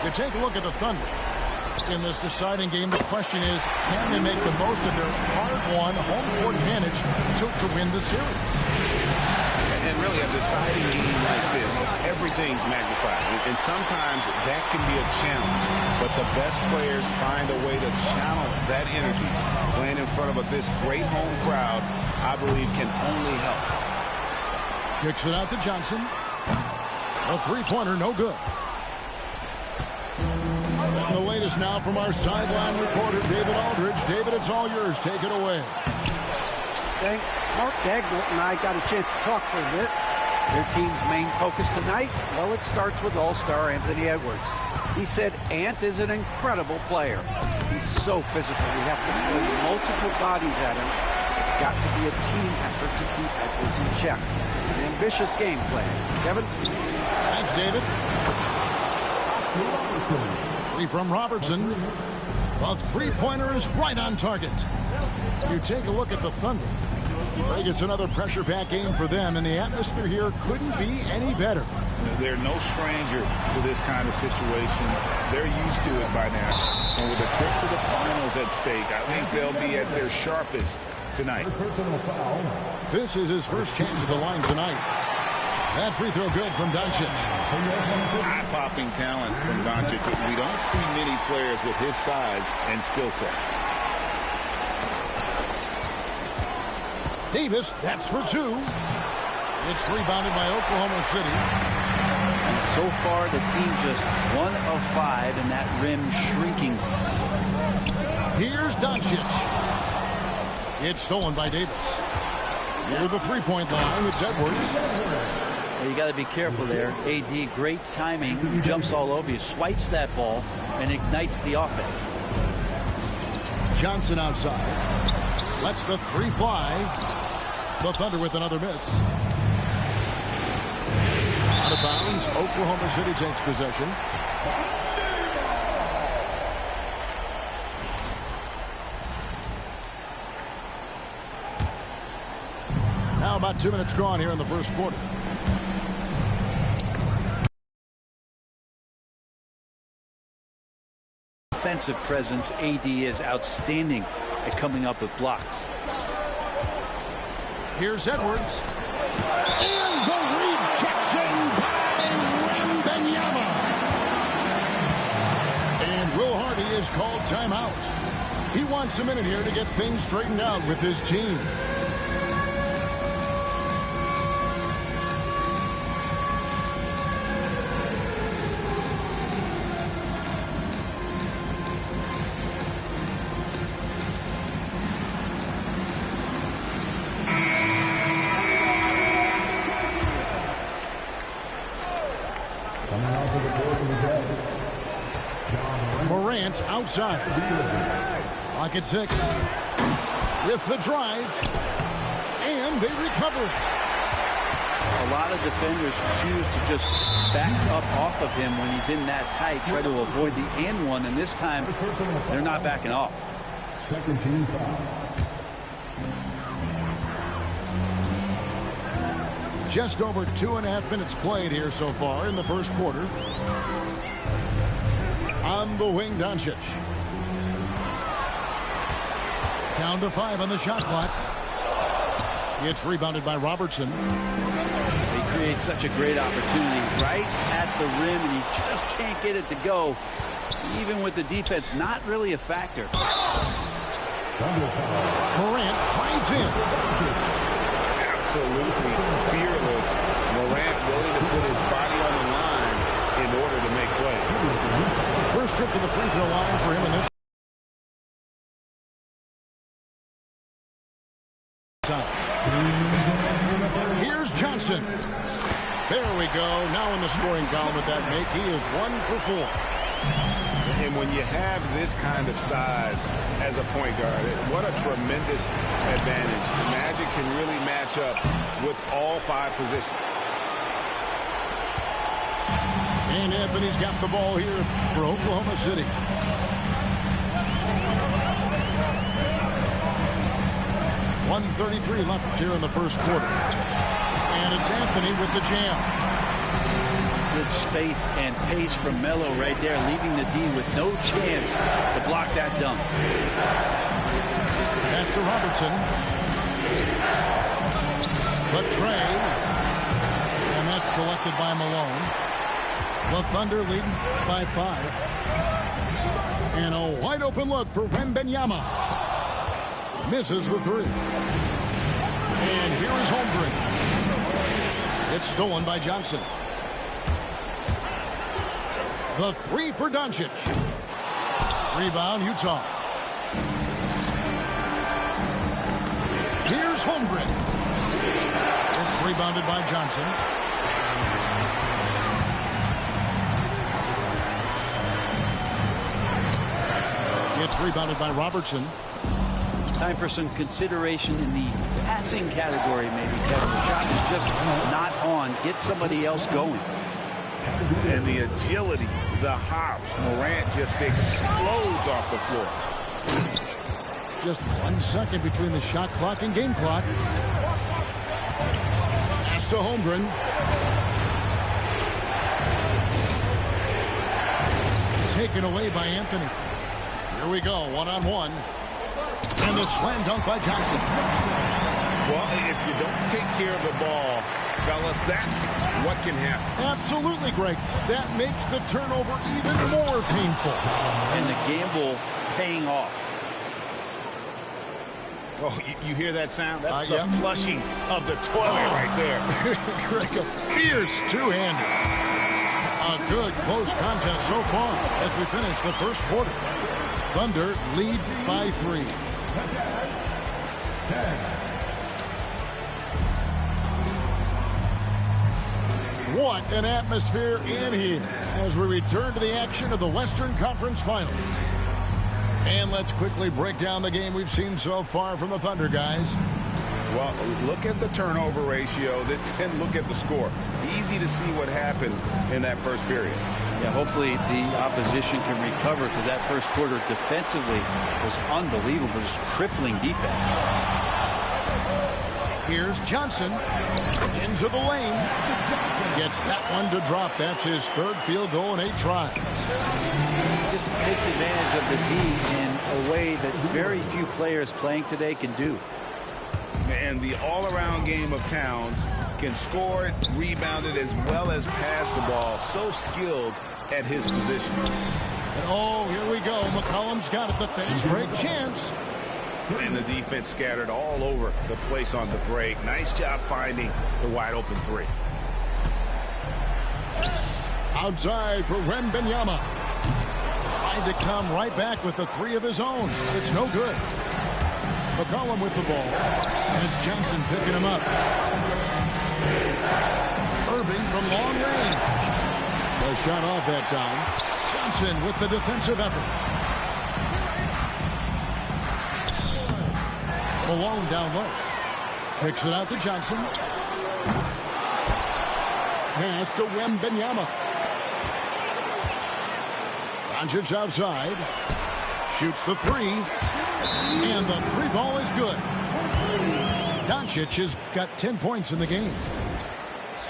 You take a look at the Thunder. In this deciding game, the question is, can they make the most of their hard-won home court advantage to win the series? And really, a deciding game like this, everything's magnified. And sometimes that can be a challenge. But the best players find a way to channel that energy. Playing in front of this great home crowd, I believe, can only help. Kicks it out to Johnson. A three-pointer, no good. And the latest now from our sideline reporter, David Aldridge. David, it's all yours. Take it away. Thanks. Mark Dagnall and I got a chance to talk for a bit. Their team's main focus tonight, well, it starts with All-Star Anthony Edwards. He said Ant is an incredible player. He's so physical. We have to throw multiple bodies at him. It's got to be a team effort to keep Edwards in check. An ambitious game plan. Kevin? Thanks, David. Three from Robertson. The three-pointer is right on target. You take a look at the Thunder. I think it's another pressure-packed game for them, and the atmosphere here couldn't be any better. They're no stranger to this kind of situation. They're used to it by now. And with a trip to the finals at stake, I think they'll be at their sharpest tonight. This is his first chance at the line tonight. That free throw good from Doncic. Eye-popping talent from Doncic. We don't see many players with his size and skill set. Davis, that's for two. It's rebounded by Oklahoma City. And so far, the team just 1 of 5 in that rim shrinking. Here's Doncic. It's stolen by Davis. Near the three-point line, it's Edwards. Well, you got to be careful there. AD, great timing. Jumps all over you, swipes that ball, and ignites the offense. Johnson outside. Lets the three fly. The Thunder with another miss. Out of bounds. Oklahoma City takes possession. Now about 2 minutes gone here in the first quarter. Offensive presence, AD is outstanding at coming up with blocks. Here's Edwards. And the rejection by Wembanyama. And Will Hardy is called timeout. He wants a minute here to get things straightened out with his team. Morant outside. Clock at 6. With the drive. And they recover. A lot of defenders choose to just back up off of him when he's in that tight, try to avoid the and one, and this time they're not backing off. Second team foul. Just over 2.5 minutes played here so far in the first quarter. On the wing, Doncic. Down to 5 on the shot clock. It's rebounded by Robertson. He creates such a great opportunity right at the rim, and he just can't get it to go. Even with the defense not really a factor. Morant drives in. Absolutely fearless. Morant willing to put his body on the line in order to make plays. First trip to the free throw line for him in this time. Here's Johnson. There we go. Now in the scoring column with that make, he is 1 for 4. And when you have this kind of size as a point guard, what a tremendous advantage. The Magic can really match up with all 5 positions. And Anthony's got the ball here for Oklahoma City. .133 left here in the first quarter. And it's Anthony with the jam. Good space and pace from Melo right there, leaving the D with no chance to block that dunk. Pass to Robertson. The tray. And that's collected by Malone. The Thunder leading by 5. And a wide open look for Wembanyama. Misses the 3. And here is Holmgren. It's stolen by Johnson. The 3 for Doncic. Rebound, Utah. Here's Holmgren. It's rebounded by Johnson. It's rebounded by Robertson. Time for some consideration in the passing category, maybe, Kevin. The shot is just not on. Get somebody else going. And the agility, the hops. Morant just explodes off the floor. Just 1 second between the shot clock and game clock. Pass to Holmgren. Taken away by Anthony. Here we go, one-on-one. And the slam dunk by Johnson. Well, if you don't take care of the ball, fellas, that's what can happen. Absolutely, Greg. That makes the turnover even more painful. And the gamble paying off. Oh, you hear that sound? That's the yeah. flushing of the toilet right there. Greg, a fierce two-hander. A good close contest so far as we finish the first quarter. Thunder lead by 3. 10. What an atmosphere in here as we return to the action of the Western Conference Finals. And let's quickly break down the game we've seen so far from the Thunder, guys. Well, look at the turnover ratio, then look at the score. Easy to see what happened in that first period. Yeah, hopefully the opposition can recover, because that first quarter defensively was unbelievable, just crippling defense. Here's Johnson into the lane. Gets that one to drop. That's his 3rd field goal in 8 tries. Just takes advantage of the D in a way that very few players playing today can do. And the all-around game of Towns can score it, rebound it, as well as pass the ball. So skilled at his position. And oh, here we go. McCollum's got it. The fast break chance. And the defense scattered all over the place on the break. Nice job finding the wide open 3. Outside for Wembanyama. Trying to come right back with the 3 of his own. It's no good. McCollum with the ball. And it's Johnson picking him up. Irving from long range. The shot off that time. Johnson with the defensive effort. Malone down low. Kicks it out to Johnson. Pass to Wembanyama. Doncic outside. Shoots the 3. And the 3 ball is good. Doncic has got 10 points in the game.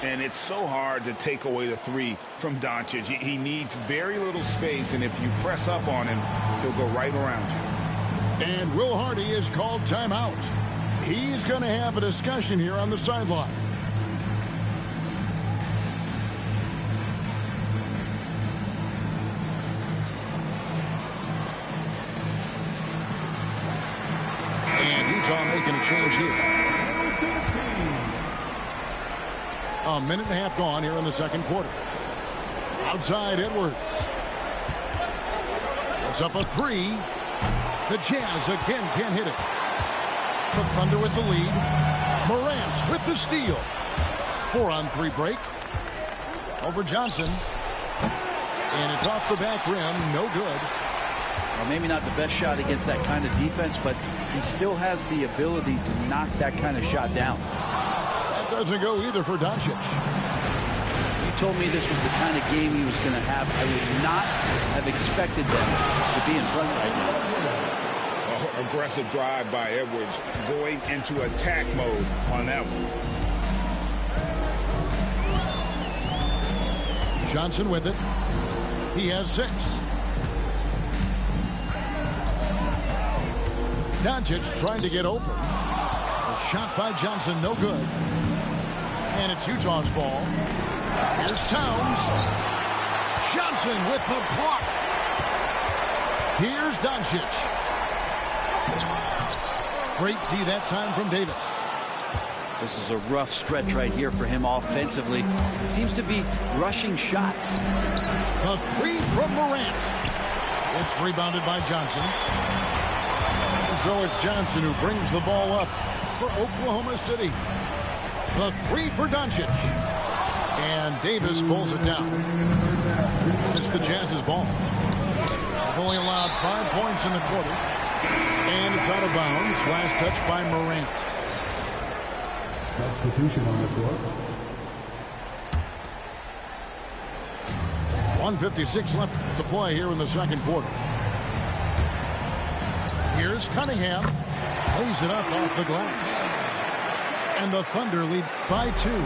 And it's so hard to take away the 3 from Doncic. He needs very little space, and if you press up on him, he'll go right around you. And Will Hardy is called timeout. He's going to have a discussion here on the sideline. And Utah making a change here. A minute and a half gone here in the second quarter. Outside Edwards. It's up a 3. The Jazz again can't hit it. The Thunder with the lead. Morant with the steal. 4-on-3 break. Over Johnson. And it's off the back rim. No good. Well, maybe not the best shot against that kind of defense, but he still has the ability to knock that kind of shot down. That doesn't go either for Doncic. You told me this was the kind of game he was going to have. I would not have expected them to be in front right now. Aggressive drive by Edwards, going into attack mode on that one. Johnson with it. He has 6. Doncic trying to get open. A shot by Johnson, no good. And it's Utah's ball. Here's Towns. Johnson with the block. Here's Doncic. Great D that time from Davis. This is a rough stretch right here for him offensively. He seems to be rushing shots. A 3 from Morant. It's rebounded by Johnson. And so it's Johnson who brings the ball up for Oklahoma City. The 3 for Doncic. And Davis pulls it down. It's the Jazz's ball. They've only allowed 5 points in the quarter. And it's out of bounds. Last touch by Morant. Substitution on the court. 1:56 left to play here in the second quarter. Here's Cunningham. Lays it up off the glass. And the Thunder lead by 2. And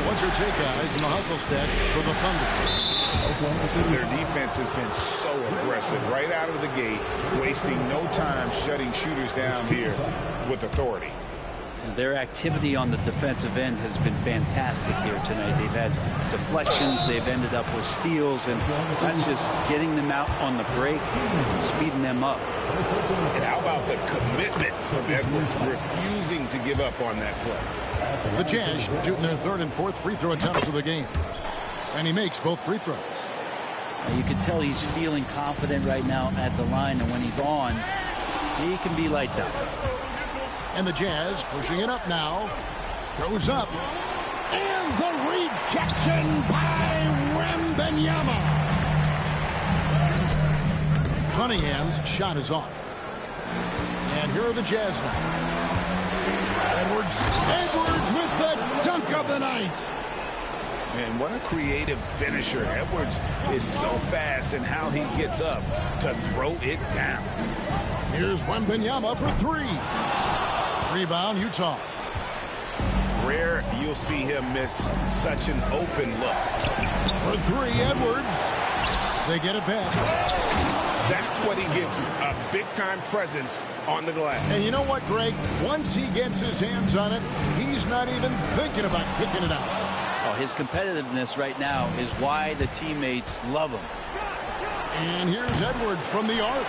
what's your take, guys, in the hustle stats for the Thunder? Their defense has been so aggressive right out of the gate, wasting no time shutting shooters down here with authority. Their activity on the defensive end has been fantastic here tonight. They've had deflections, they've ended up with steals, and not just getting them out on the break, speeding them up. And how about the commitment of Edwards refusing to give up on that play? The Jazz shooting their 3rd and 4th free throw attempts of the game. And he makes both free throws. You can tell he's feeling confident right now at the line, and when he's on, he can be lights out. And the Jazz pushing it up now. Goes up. And the rejection by Wembanyama. Cunningham's shot is off. And here are the Jazz now. Edwards with the dunk of the night. And what a creative finisher. Edwards is so fast in how he gets up to throw it down. Here's Wembanyama for 3. Rebound, Utah. Rare you'll see him miss such an open look. For 3, Edwards. They get it back. That's what he gives you, a big-time presence on the glass. And you know what, Greg? Once he gets his hands on it, he's not even thinking about kicking it out. Oh, his competitiveness right now is why the teammates love him. And here's Edwards from the arc.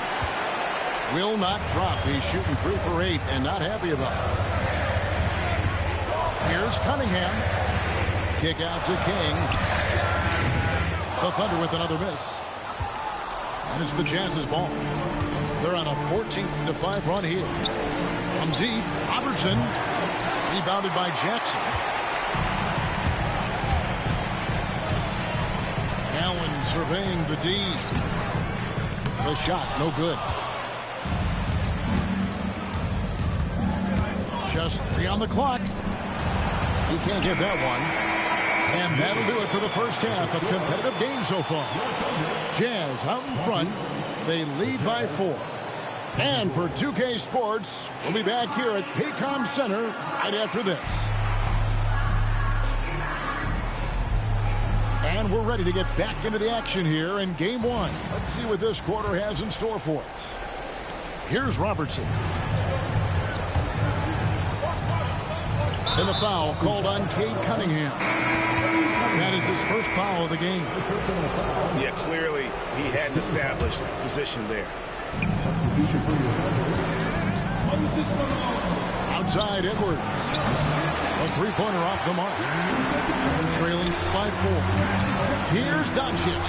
Will not drop. He's shooting 3 for 8 and not happy about it. Here's Cunningham. Kick out to King. The Thunder with another miss. And it's the Jazz's ball. They're on a 14-5 run here. From deep, Robertson. Rebounded by Jackson. Allen surveying the D. The shot, no good. Just 3 on the clock. You can't get that one. And that'll do it for the first half. A competitive game so far. Jazz out in front. They lead by 4. And for 2K Sports, we'll be back here at Paycom Center right after this. And we're ready to get back into the action here in Game 1. Let's see what this quarter has in store for us. Here's Robertson. And the foul called on Cade Cunningham. That is his first foul of the game. Yeah, clearly he had an established position there. Substitution for your Outside Edwards. A 3-pointer off the mark. And trailing by 4. Here's Doncic.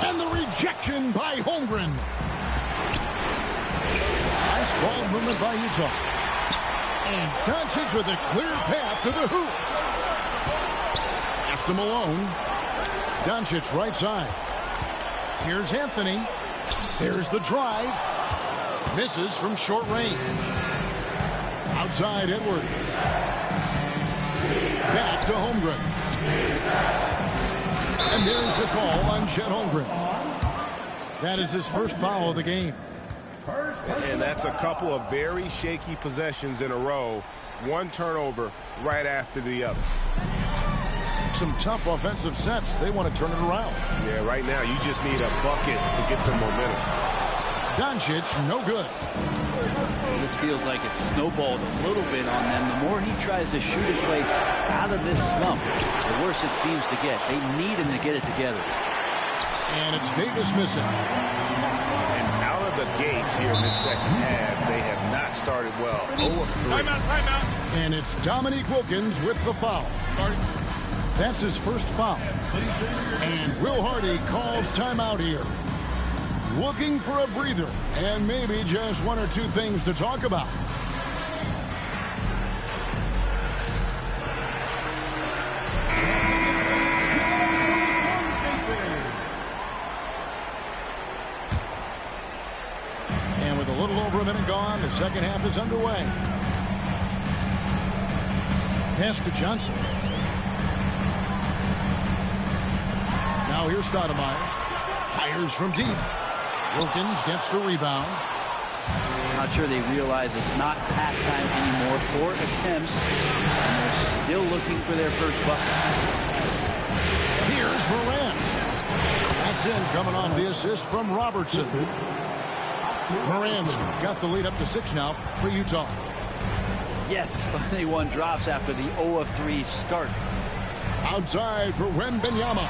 And the rejection by Holmgren. Nice ball movement by Utah. And Doncic with a clear path to the hoop. Pass to Malone. Doncic right side. Here's Anthony. There's the drive. Misses from short range. Outside Edwards. Back to Holmgren. And there's the call on Chet Holmgren. That is his first foul of the game. And that's a couple of very shaky possessions in a row. One turnover right after the other. some tough offensive sets. They want to turn it around. Yeah, right now you just need a bucket to get some momentum. Doncic, no good. This feels like it's snowballed a little bit on them. The more he tries to shoot his way out of this slump, the worse it seems to get. They need him to get it together. And it's Davis missing. And out of the gates here in this second half, they have not started well. 0 of 3. Timeout. And it's Dominique Wilkins with the foul. That's his first foul. And Will Hardy calls timeout here. Looking for a breather and maybe just one or two things to talk about. And with a little over a minute gone, the second half is underway. Pass to Johnson. Now here's Stoudemire. Fires from deep. Wilkins gets the rebound. Not sure they realize it's not halftime anymore. 4 attempts, and they're still looking for their first bucket. Here's Morant. That's in, coming off the assist from Robertson. Morant's got the lead up to 6 now for Utah. Yes, finally one drops after the 0 of 3 start. Outside for Wembanyama.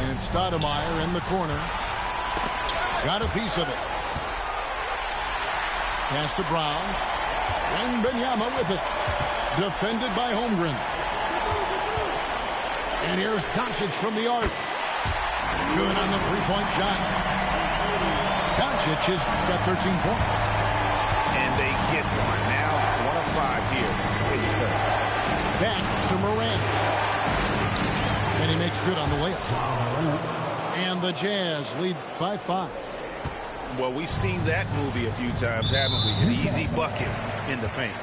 And Stoudemire in the corner. Got a piece of it. Pass to Brown. Wembanyama with it. Defended by Holmgren. And here's Doncic from the arc. Good on the three-point shot. Doncic has got 13 points. And they get one. Now 1 of 5 here in the third. Back to Morant. And he makes good on the layup. And the Jazz lead by 5. Well, we've seen that movie a few times, haven't we? An easy bucket in the paint.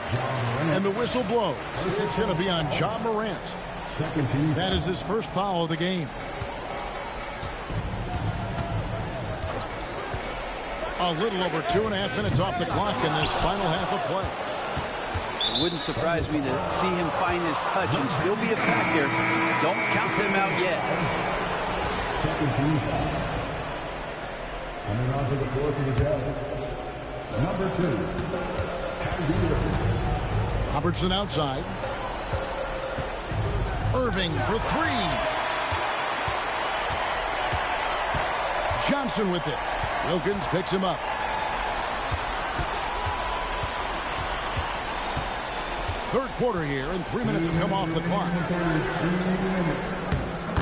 And the whistle blows. It's going to be on Ja Morant. That is his first foul of the game. A little over 2.5 minutes off the clock in this final half of play. It wouldn't surprise me to see him find his touch and still be a factor. Don't count them out yet. Second team foul. Coming onto the floor for the Jazz. Number 2. Robertson outside. Irving for 3. Johnson with it. Wilkins picks him up. Third quarter here, and 3 minutes have come off the clock.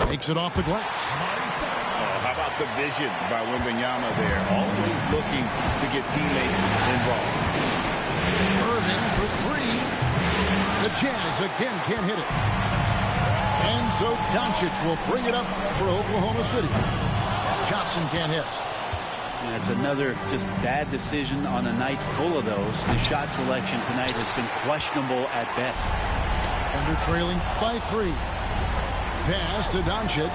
Takes it off the glass. Oh, how about the vision by Wembanyama there? Always looking to get teammates involved. Irving for 3. The Jazz again can't hit it. And so Doncic will bring it up for Oklahoma City. Johnson can't hit. That's another just bad decision on a night full of those. The shot selection tonight has been questionable at best. And they're trailing by 3. Pass to Doncic.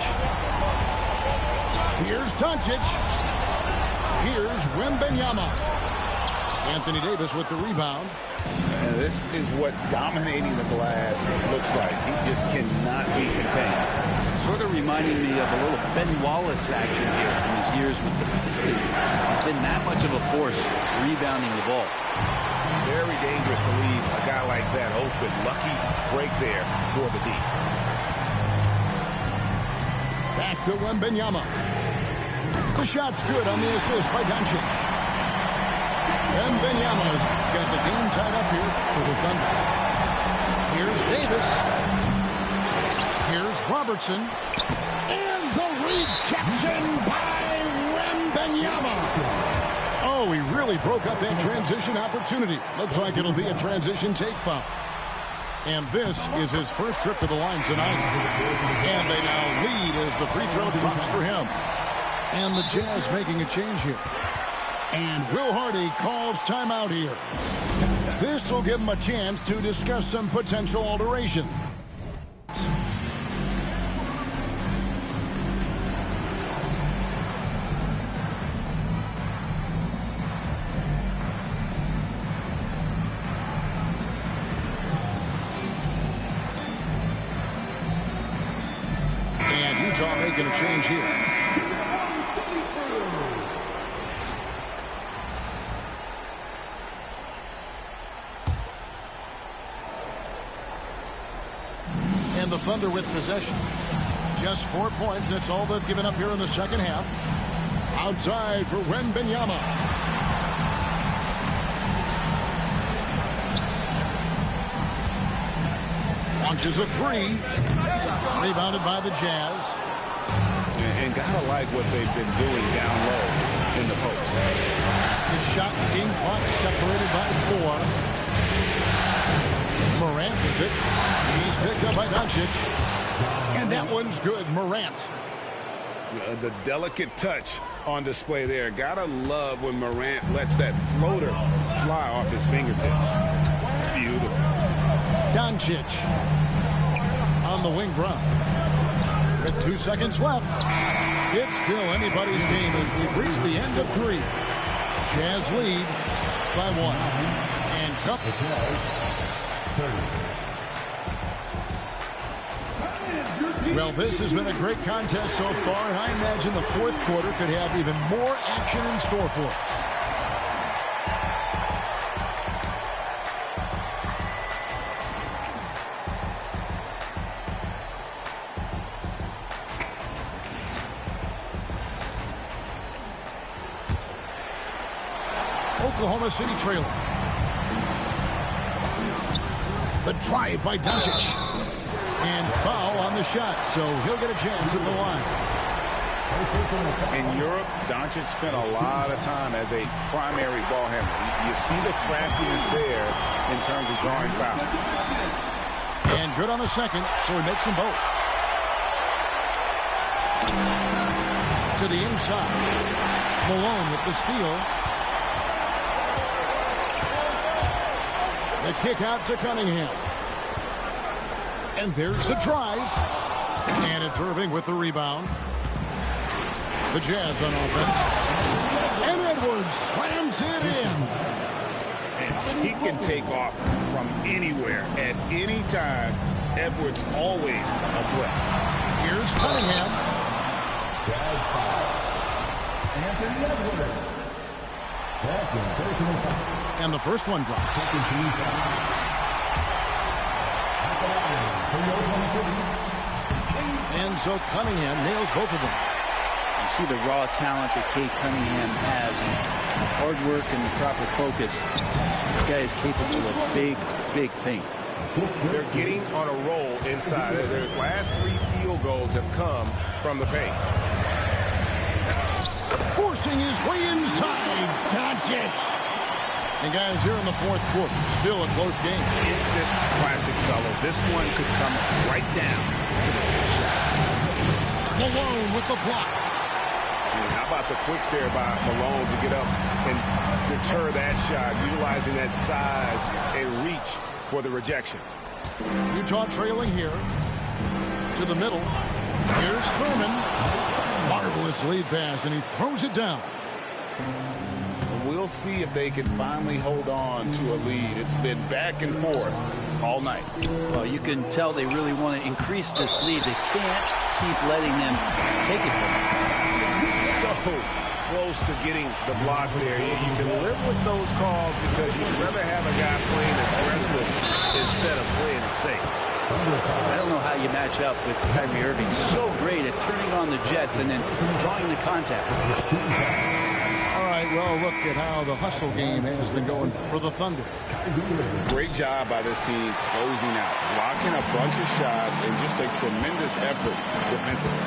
Here's Doncic. Here's Wembanyama. Anthony Davis with the rebound. And this is what dominating the glass looks like. He just cannot be contained. Sort of reminding me of a little Ben Wallace action here from his years with the Pistons. He's been that much of a force rebounding the ball. Very dangerous to leave a guy like that open. Lucky break there for the deep. Back to Wembanyama. The shot's good on the assist by Doncic. Wembanyama's got the game tied up here for the Thunder. Here's Davis. Here's Robertson. And the rejection by Wembanyama. Oh, he really broke up that transition opportunity. Looks like it'll be a transition take foul. And this is his first trip to the line tonight. And they now lead as the free throw drops for him. And the Jazz making a change here. And Will Hardy calls timeout here. This will give him a chance to discuss some potential alteration. And Utah making a change here. And the Thunder with possession. Just 4 points. That's all they've given up here in the second half. Outside for Wembanyama. Launches a three. Rebounded by the Jazz. And gotta like what they've been doing down low in the post. The shot game clock separated by 4. Morant with it. He's picked up by Doncic. And that one's good. Morant. The delicate touch on display there. Gotta love when Morant lets that floater fly off his fingertips. Beautiful. Doncic on the wing run. With 2 seconds left. It's still anybody's game as we've reached the end of 3. Jazz lead by 1. And Cup. Well, this has been a great contest so far, and I imagine the fourth quarter could have even more action in store for us. Oklahoma City trailing. The drive by Doncic. And foul on the shot, so he'll get a chance at the line. In Europe, Doncic spent a lot of time as a primary ball handler. You see the craftiness there in terms of drawing fouls. And good on the second, so he makes them both. To the inside. Malone with the steal. The kick out to Cunningham. And there's the drive. And it's Irving with the rebound. The Jazz on offense. And Edwards slams it in. And he can take off from anywhere at any time. Edwards always a threat. Here's Cunningham. Jazz foul. Anthony Edwards. Second personal foul. And the first one drops. Second team foul. And so Cunningham nails both of them. You see the raw talent that Cade Cunningham has, and the hard work and the proper focus. This guy is capable of big, big things. They're getting on a roll inside. Their last 3 field goals have come from the paint. Forcing his way inside. Doncic. And guys, here in the fourth quarter, still a close game. Instant classic, fellas. This one could come right down to the shot. Malone with the block. And how about the quicks there by Malone to get up and deter that shot, utilizing that size and reach for the rejection. Utah trailing here. To the middle. Here's Thurman. Marvelous lead pass, and he throws it down. We'll see if they can finally hold on to a lead. It's been back and forth all night. Well, you can tell they really want to increase this lead. They can't keep letting them take it from them. So close to getting the block there. You can live with those calls because you'd rather have a guy playing aggressive instead of playing it safe. I don't know how you match up with Kyrie Irving. So great at turning on the Jets and then drawing the contact. All right, well, look at how the hustle game has been going for the Thunder. Great job by this team closing out, blocking a bunch of shots, and just a tremendous effort defensively.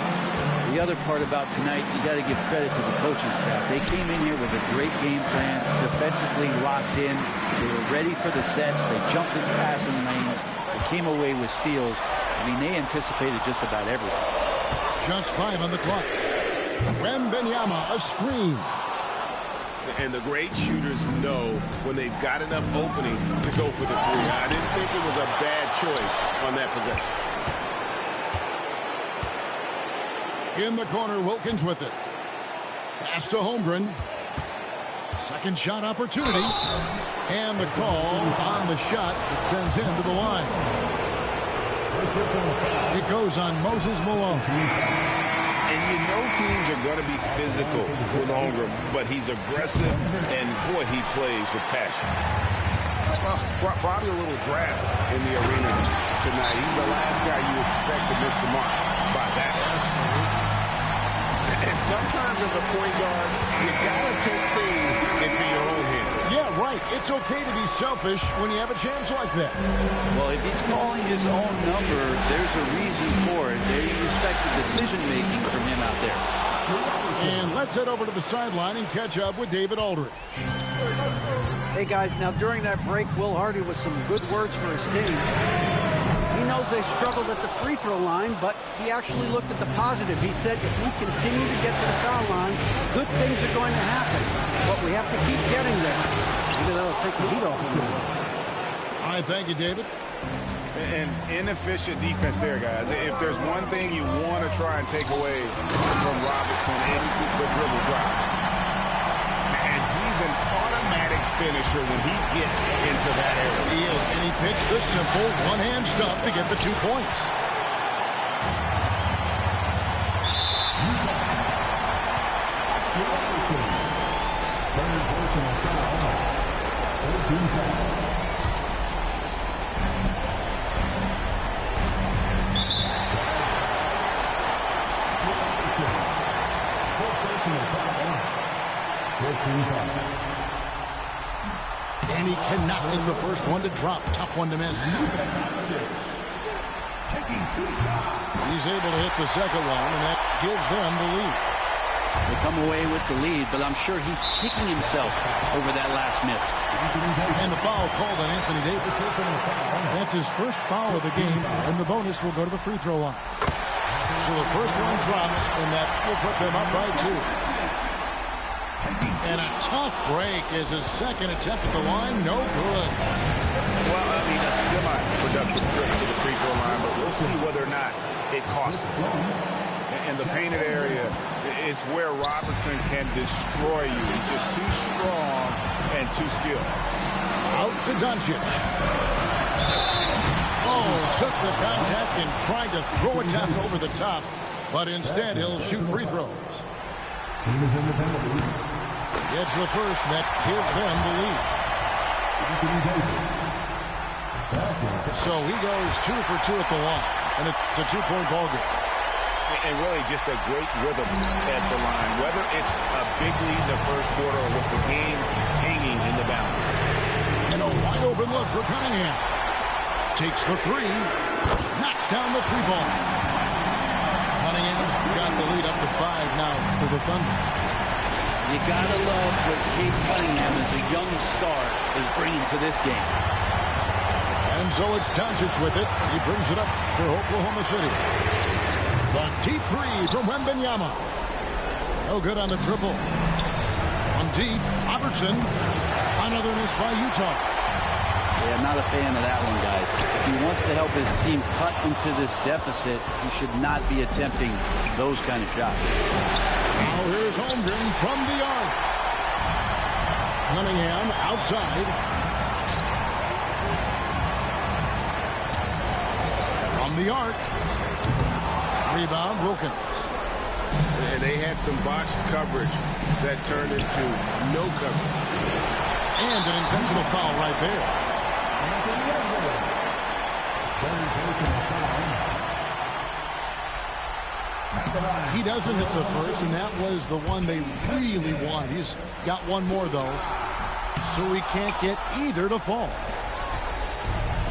The other part about tonight, you got to give credit to the coaching staff. They came in here with a great game plan, defensively locked in. They were ready for the sets. They jumped in passing lanes. They came away with steals. I mean, they anticipated just about everything. Just 5 on the clock. Wembanyama, a screen. And the great shooters know when they've got enough opening to go for the 3. I didn't think it was a bad choice on that possession. In the corner, Wilkins with it. Pass to Holmgren. Second shot opportunity. And the call on the shot that sends him to the line. It goes on Moses Malone. And you know teams are going to be physical with Holmgren, but he's aggressive, and boy, he plays with passion. Well, probably a little draft in the arena tonight. He's the last guy you expect to miss the mark by that. And sometimes as a point guard, you got to take things into your own hands. Yeah, right. It's okay to be selfish when you have a chance like that. Well, if he's calling his own number, there's a reason for it. They respect the decision-making from him out there. And let's head over to the sideline and catch up with David Aldridge. Hey, guys, now during that break, Will Hardy with some good words for his team. He knows they struggled at the free throw line, but he actually looked at the positive. He said, if we continue to get to the foul line, good things are going to happen. But we have to keep getting there. Maybe that'll take the heat off him. All right, thank you, David. And inefficient defense there, guys. If there's one thing you want to try and take away from Robertson, it's the dribble drive. And he's an automatic finisher when he gets into that area. He is, and he picks the simple one-hand stuff to get the 2 points. And he cannot get the first one to drop. Tough one to miss. He's able to hit the second one, and that gives them the lead. They come away with the lead, but I'm sure he's kicking himself over that last miss. And the foul called on Anthony Davis. That's his first foul of the game, and the bonus will go to the free throw line. So the first one drops, and that will put them up by 2. And a tough break is his second attempt at the line. No good. Well, I mean, a semi-productive trip to the free throw line, but we'll see whether or not it costs him. In the painted area is where Robertson can destroy you. He's just too strong and too skilled. Out to Doncic. Oh, took the contact and tried to throw it down over the top, but instead he'll shoot free throws. Team is in the penalty. Gets the first, and that gives them the lead. So he goes 2 for 2 at the line, and it's a 2-point ball game. And really just a great rhythm at the line, whether it's a big lead in the first quarter or with the game hanging in the balance. And a wide open look for Cunningham. Takes the 3, knocks down the 3-ball. Cunningham's got the lead up to 5 now for the Thunder. You gotta love what Cade Cunningham as a young star is bringing to this game. And so it's Doncic with it. He brings it up for Oklahoma City. The deep 3 from Wembanyama. No good on the triple. On deep, Robertson. Another miss by Utah. Yeah, not a fan of that one, guys. If he wants to help his team cut into this deficit, he should not be attempting those kind of shots. Now here's Holmgren from the arc. Cunningham outside. From the arc. Rebound, Wilkins. And they had some botched coverage that turned into no coverage. And an intentional foul right there. He doesn't hit the first, and that was the one they really wanted. He's got one more, though, so he can't get either to fall.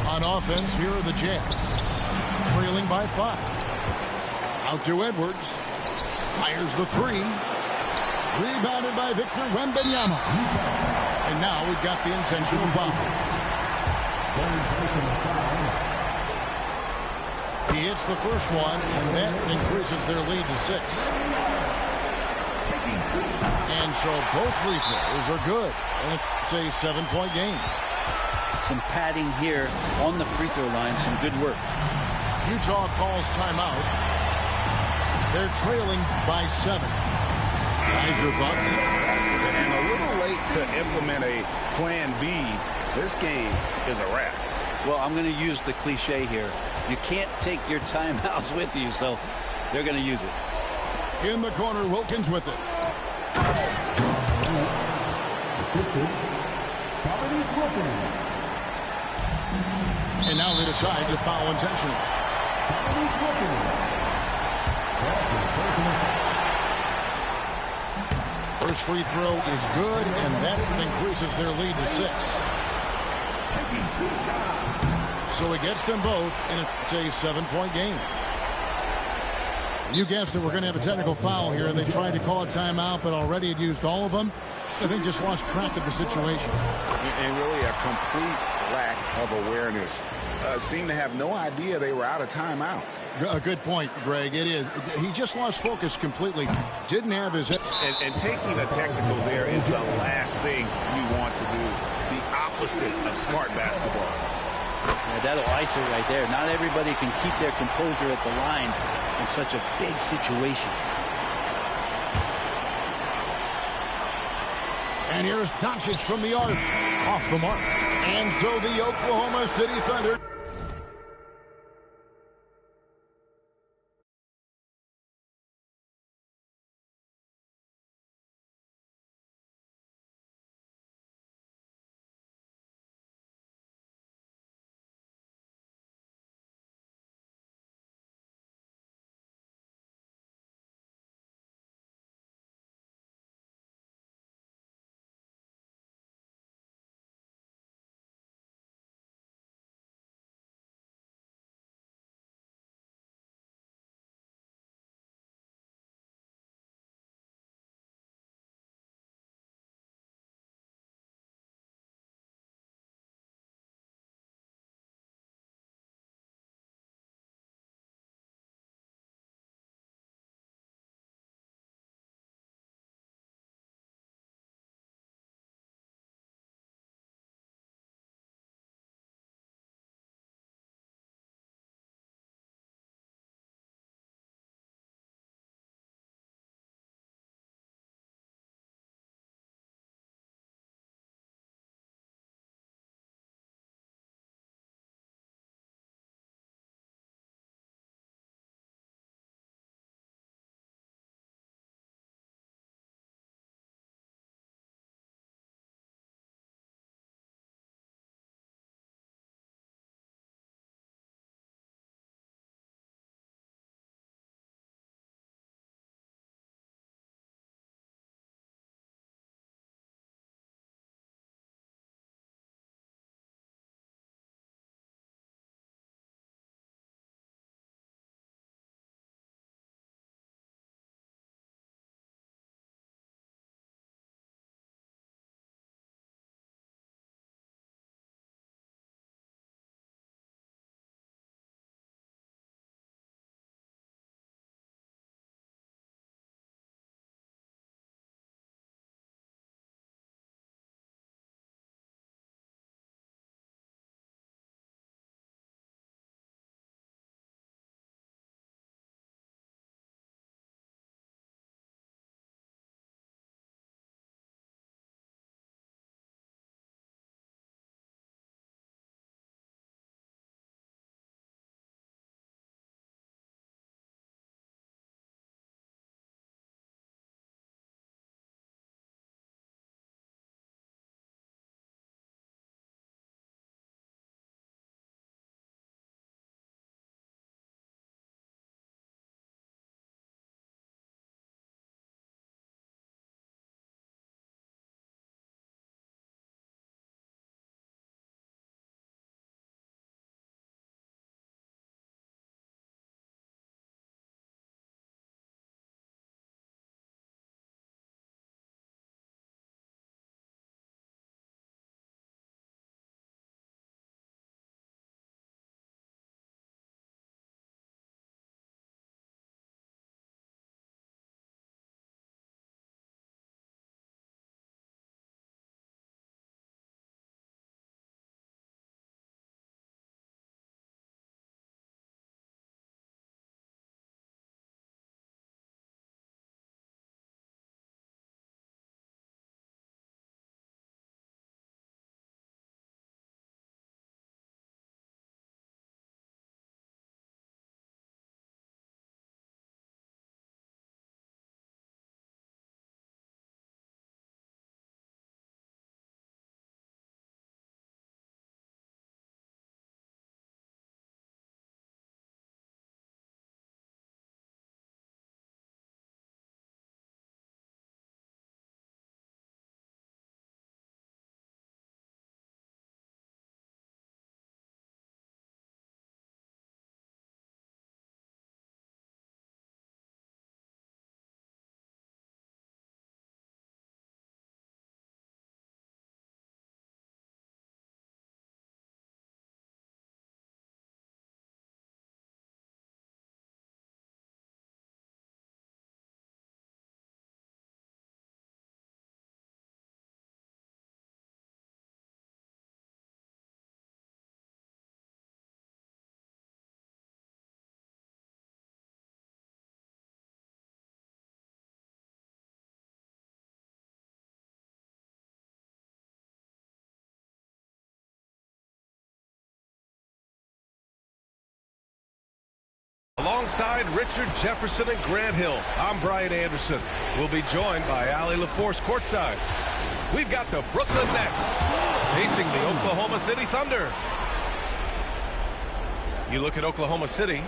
On offense, here are the Jazz, trailing by 5. Out to Edwards. Fires the 3. Rebounded by Victor Wembanyama. And now we've got the intentional foul. He hits the first one, and that increases their lead to 6. And so both free throws are good. And it's a 7-point game. Some padding here on the free throw line. Some good work. Utah calls timeout. They're trailing by 7. Guys, your thoughts? And a little late to implement a plan B. This game is a wrap. Well, I'm going to use the cliche here. You can't take your timeouts with you, so they're going to use it. In the corner, Wilkins with it. Assisted, Dominique Wilkins. And now they decide to foul intentionally. Dominique Wilkins. Second personal foul. First free throw is good, and that increases their lead to 6. Taking 2 shots. So he gets them both, and it's a 7-point game. You guessed it, we're going to have a technical foul here. They tried to call a timeout, but already had used all of them. I think just lost track of the situation. And really a complete lack of awareness. Seemed to have no idea they were out of timeouts. A good point, Greg. It is. He just lost focus completely. Didn't have his... And taking a technical there is the last thing you want to do. The opposite of smart basketball. Yeah, that'll ice it right there. Not everybody can keep their composure at the line in such a big situation. And here's Doncic from the arc. Off the mark. And so the Oklahoma City Thunder Alongside Richard Jefferson and Grant Hill, I'm Brian Anderson. We'll be joined by Allie LaForce courtside. We've got the Brooklyn Nets facing the Oklahoma City Thunder. You look at Oklahoma City.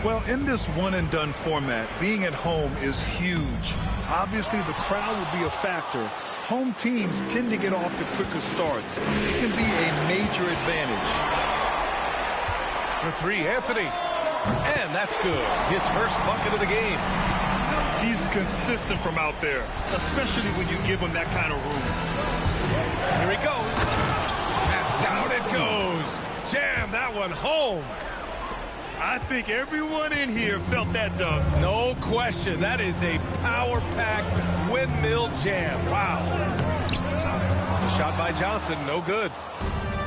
Well, in this one-and-done format, being at home is huge. Obviously, the crowd will be a factor. Home teams tend to get off to quicker starts. It can be a major advantage. For three, Anthony. And that's good. His first bucket of the game. He's consistent from out there, especially when you give him that kind of room. Here he goes. And down it goes. Jam that one home. I think everyone in here felt that dunk. No question. That is a power-packed windmill jam. Wow. The shot by Johnson, no good.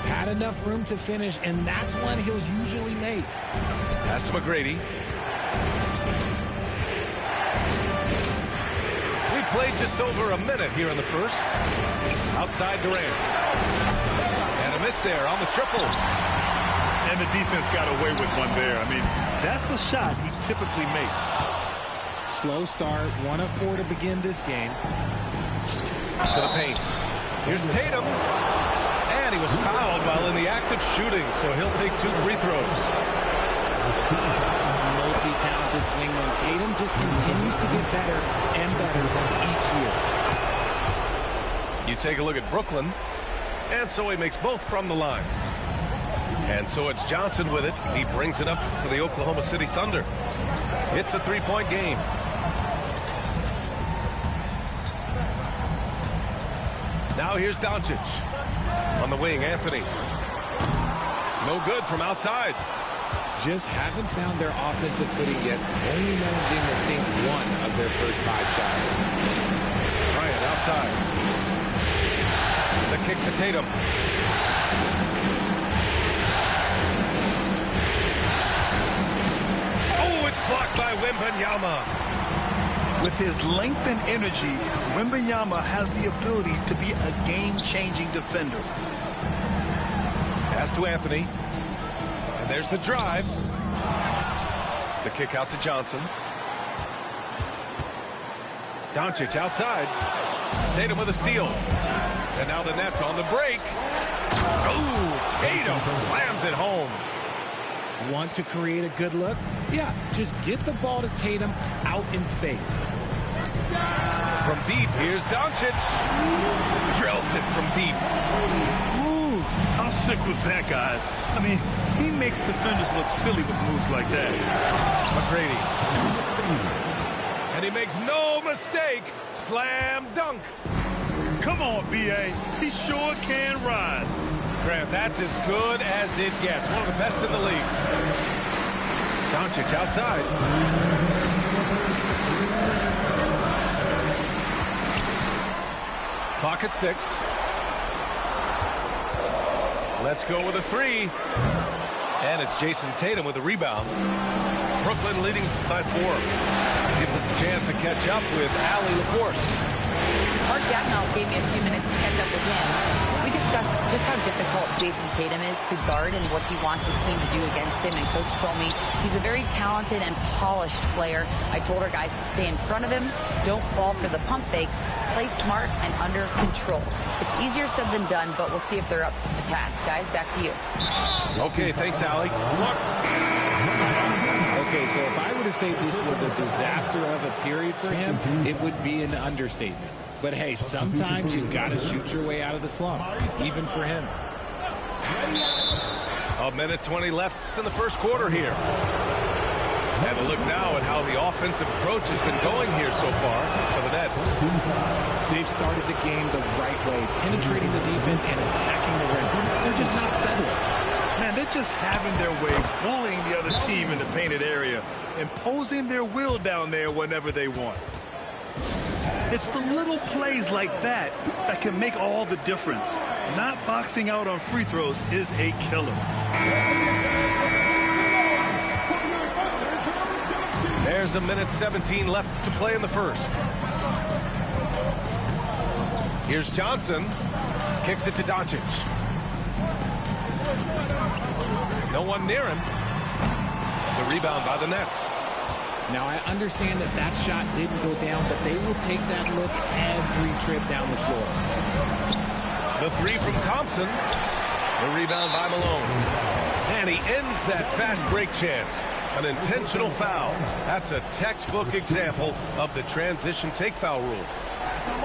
Had enough room to finish, and that's one he'll usually make. Pass to McGrady. We played just over a minute here in the first. Outside Durant. And a miss there on the triple. And the defense got away with one there. I mean, that's a shot he typically makes. Slow start, 1 of 4 to begin this game. To the paint. Here's Tatum. And he was fouled while in the act of shooting, so he'll take 2 free throws. Multi-talented swingman. Tatum just continues to get better and better each year. You take a look at Brooklyn, and so he makes both from the line. And so it's Johnson with it. He brings it up for the Oklahoma City Thunder. It's a 3-point game. Now here's Doncic. On the wing, Anthony. No good from outside. Just haven't found their offensive footing yet, only managing to sink 1 of their first 5 shots. Bryant outside. The kick to Tatum. Oh, it's blocked by Wembanyama. With his length and energy, Wembanyama has the ability to be a game-changing defender. Pass to Anthony. And there's the drive. The kick out to Johnson. Doncic outside. Tatum with a steal. And now the Nets on the break. Oh, Tatum slams it home. Want to create a good look? Yeah, just get the ball to Tatum out in space. From deep, here's Doncic. Drills it from deep. Ooh, how sick was that, guys? I mean, he makes defenders look silly with moves like that. McGrady. And he makes no mistake. Slam dunk. Come on, B.A. He sure can rise. Grant, that's as good as it gets. One of the best in the league. Doncic outside. Clock at 6. Let's go with a 3. And it's Jason Tatum with the rebound. Brooklyn leading by 4. Gives us a chance to catch up with Allie LaForce. Mark Dagnall gave me a few minutes to catch up with him. We discussed just how difficult Jason Tatum is to guard and what he wants his team to do against him. And Coach told me he's a very talented and polished player. I told our guys to stay in front of him, don't fall for the pump fakes, play smart and under control. It's easier said than done, but we'll see if they're up to the task. Guys, back to you. Okay, thanks, Allie. Okay, so if I were to say this was a disaster of a period for him, it would be an understatement. But hey, sometimes you got to shoot your way out of the slump, even for him. A minute 20 left in the first quarter here. And a look now at how the offensive approach has been going here so far for the Nets. They've started the game the right way, penetrating the defense and attacking the rim. They're just not settling. Man, they're just having their way, bullying the other team in the painted area, imposing their will down there whenever they want. It's the little plays like that that can make all the difference. Not boxing out on free throws is a killer. There's a minute 17 left to play in the first. Here's Johnson. Kicks it to Doncic. No one near him. The rebound by the Nets. Now, I understand that that shot didn't go down, but they will take that look every trip down the floor. The three from Thompson. The rebound by Malone. And he ends that fast break chance. An intentional foul. That's a textbook example of the transition take foul rule.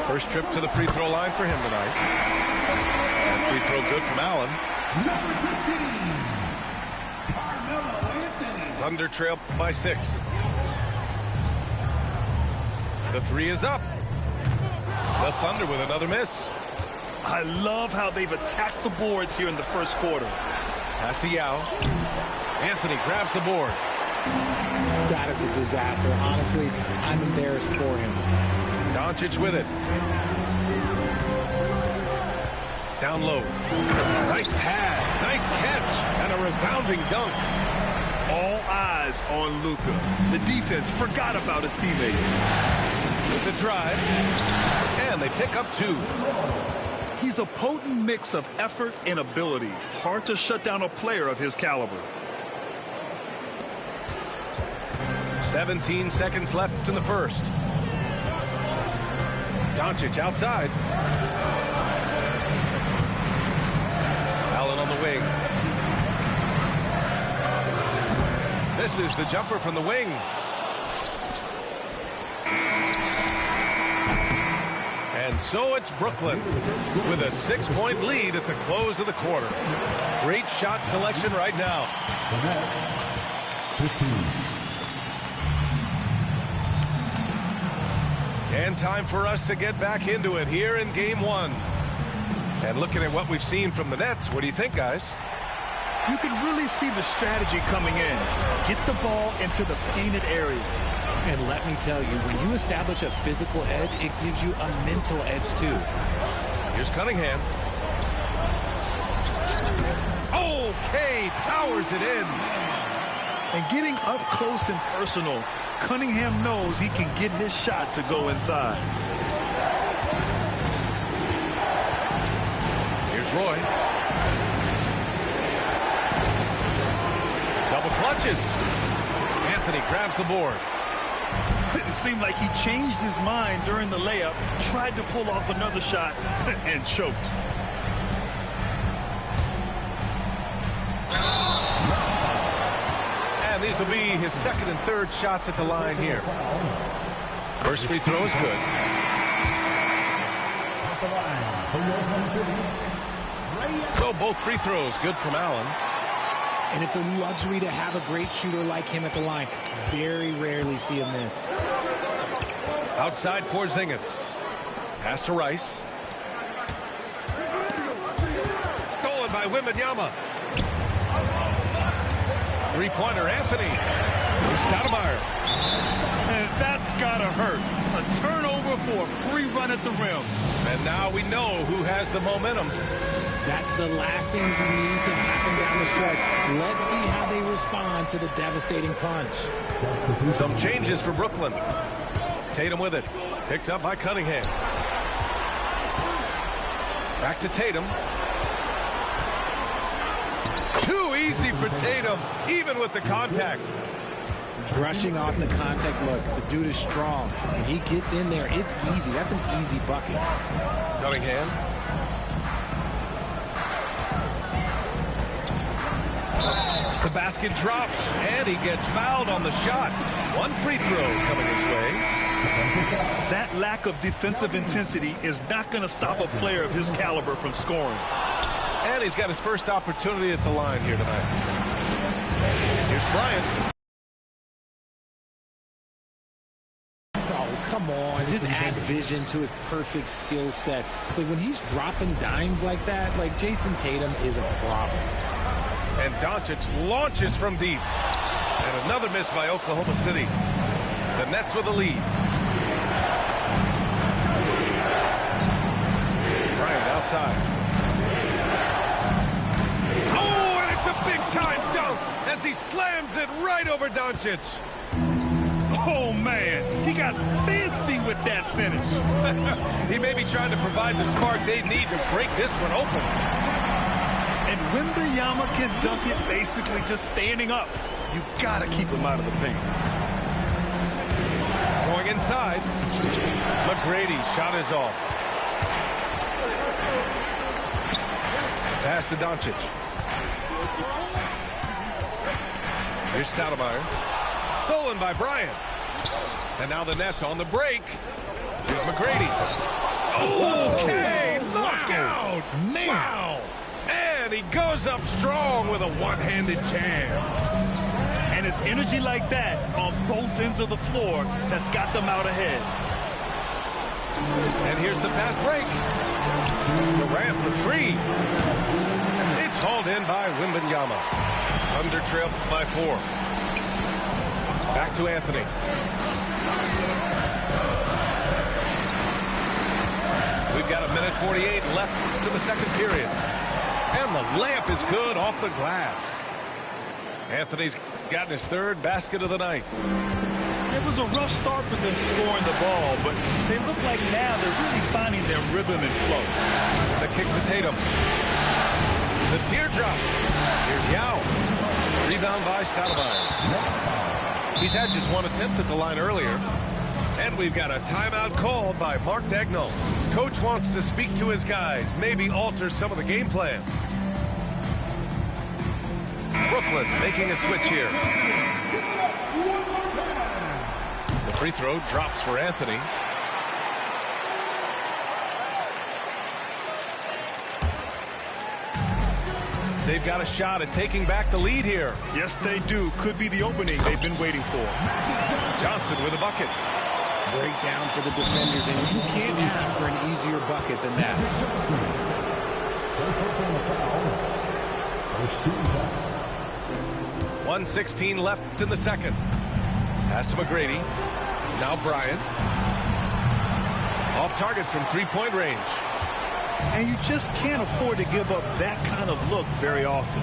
First trip to the free throw line for him tonight. And free throw good from Allen. Thunder trail by 6. The three is up. The Thunder with another miss. I love how they've attacked the boards here in the first quarter. Pass to Yao. Anthony grabs the board. That is a disaster. Honestly, I'm embarrassed for him. Doncic with it. Down low. Nice pass. Nice catch. And a resounding dunk. All eyes on Luka. The defense forgot about his teammates. With the drive. And they pick up 2. He's a potent mix of effort and ability. Hard to shut down a player of his caliber. 17 seconds left in the first. Doncic outside. Allen on the wing. This is the jumper from the wing. And so it's Brooklyn with a 6-point lead at the close of the quarter. Great shot selection right now. 15. And time for us to get back into it here in game 1. And looking at what we've seen from the Nets, what do you think, guys? You can really see the strategy coming in. Get the ball into the painted area. And let me tell you, when you establish a physical edge, it gives you a mental edge, too. Here's Cunningham. Oh, K powers it in. And getting up close and personal, Cunningham knows he can get his shot to go inside. Here's Roy. Double clutches. Anthony grabs the board. It seemed like he changed his mind during the layup, tried to pull off another shot, and choked. And these will be his second and third shots at the line here. First free throw is good. So both free throws good from Allen. And it's a luxury to have a great shooter like him at the line. Very rarely see him miss. Outside Porzingis. Pass to Rice. Stolen by Wembanyama. Three-pointer, Anthony. Stoudemire. And that's gotta hurt. A turnover for a free run at the rim. And now we know who has the momentum. That's the last thing we need to happen down the stretch. Let's see how they respond to the devastating punch. Some changes for Brooklyn. Tatum with it. Picked up by Cunningham. Back to Tatum. Too easy for Tatum, even with the contact. Brushing off the contact look. The dude is strong. When he gets in there, it's easy. That's an easy bucket. Cunningham. The basket drops, and he gets fouled on the shot. One free throw coming his way. That lack of defensive intensity is not going to stop a player of his caliber from scoring. And he's got his first opportunity at the line here tonight. Here's Bryant. Oh, come on. Just add vision to his perfect skill set. Like, when he's dropping dimes like that, like, Jason Tatum is a problem. And Doncic launches from deep. And another miss by Oklahoma City. The Nets with a lead. Bryant outside. Oh, and it's a big-time dunk as he slams it right over Doncic. Oh, man, he got fancy with that finish. He may be trying to provide the spark they need to break this one open. And Wembanyama can dunk it basically just standing up. You got to keep him out of the paint. Going inside. McGrady, shot is off. Pass to Doncic. Here's Stoudemire. Stolen by Bryant. And now the Nets on the break. Here's McGrady. Okay, look out. Man. Wow. And he goes up strong with a one-handed jam. And it's energy like that on both ends of the floor that's got them out ahead. And here's the fast break. Durant for three. It's hauled in by Wembanyama. Thunder trail by 4. Back to Anthony. We've got 1:48 left to the second period. And the layup is good off the glass. Anthony's gotten his 3rd basket of the night. It was a rough start for them scoring the ball, but they look like now they're really finding their rhythm and flow. The kick to Tatum. The teardrop. Here's Yao. Rebound by Stoudemire. He's had just one attempt at the line earlier. And we've got a timeout called by Mark Daigneault. Coach wants to speak to his guys, maybe alter some of the game plan. Brooklyn making a switch here. The free throw drops for Anthony. They've got a shot at taking back the lead here. Yes, they do. Could be the opening they've been waiting for. Johnson with a bucket. Breakdown for the defenders, and you can't ask for an easier bucket than that. First team foul. 1:16 left in the second. Pass to McGrady. Now Bryant. Off target from three-point range. And you just can't afford to give up that kind of look very often.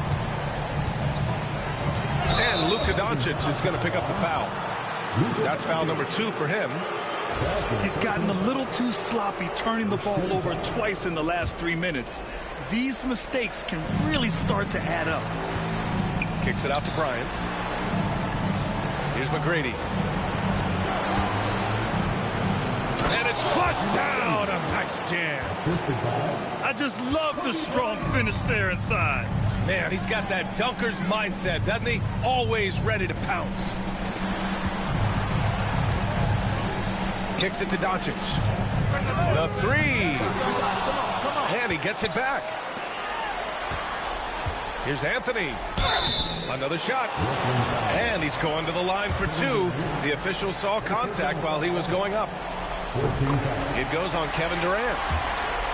And Luka Doncic is going to pick up the foul. That's foul number 2 for him. He's gotten a little too sloppy turning the ball over twice in the last 3 minutes. These mistakes can really start to add up. Kicks it out to Bryant. Here's McGrady. And it's flushed down. A nice jam. I just love the strong finish there inside. Man, he's got that dunker's mindset, doesn't he? Always ready to pounce. Kicks it to Doncic. The 3. And he gets it back. Here's Anthony. Another shot. And he's going to the line for 2. The official saw contact while he was going up. It goes on Kevin Durant.